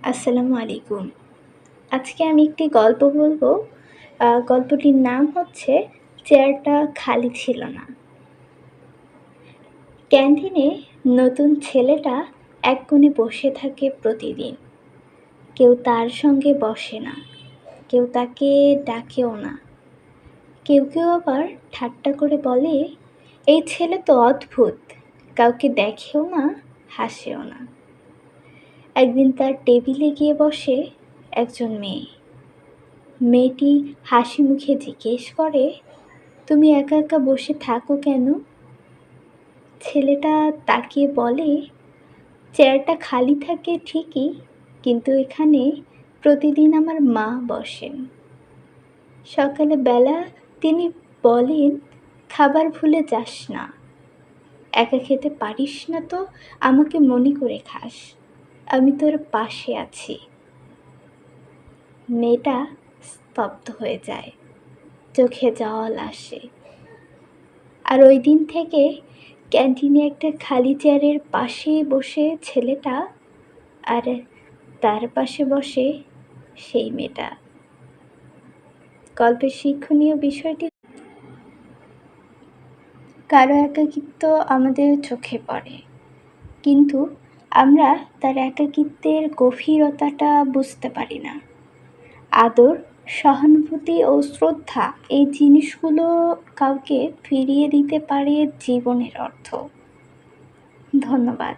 আসসালামু আলাইকুম। আজকে আমি একটি গল্প বলব। গল্পটির নাম হচ্ছে 'চেয়ারটা খালি ছিল না'। ক্যান্টিনে নতুন ছেলেটা এক কোণে বসে থাকে প্রতিদিন। কেউ তার সঙ্গে বসে না, কেউ তাকে ডাকেও না। কেউ আবার ঠাট্টা করে বলে, "এই ছেলে তো অদ্ভুত, কাউকে দেখেও না, হাসেও না।" একদিন তার টেবিলে গিয়ে বসে একজন মেয়ে। মেয়েটি হাসি মুখে জিজ্ঞেস করে, "তুমি একা একা বসে থাকো কেন?" ছেলেটা তাকিয়ে বলে, "চেয়ারটা খালি থাকে ঠিকই, কিন্তু এখানে প্রতিদিন আমার মা বসেন। সকালে বেলা তিনি বলেন, খাবার ভুলে যাস না, একা খেতে পারিস না তো আমাকে মনে করে খাস, আমি তোর পাশে আছি।" মেয়েটা স্তব্ধ হয়ে যায়, চোখে জল আসে। আর ওই দিন থেকে ক্যান্টিনে একটা খালি চেয়ারের পাশে বসে ছেলেটা, আর তার পাশে বসে সেই মেয়েটা। গল্পের শিক্ষণীয় বিষয়টি, কারো একাকিত্ব আমাদের চোখে পড়ে, কিন্তু আমরা তার একাকিত্বের গভীরতাটা বুঝতে পারি না। আদর, সহানুভূতি ও শ্রদ্ধা, এই জিনিসগুলো কাউকে ফিরিয়ে দিতে পারে জীবনের অর্থ। ধন্যবাদ।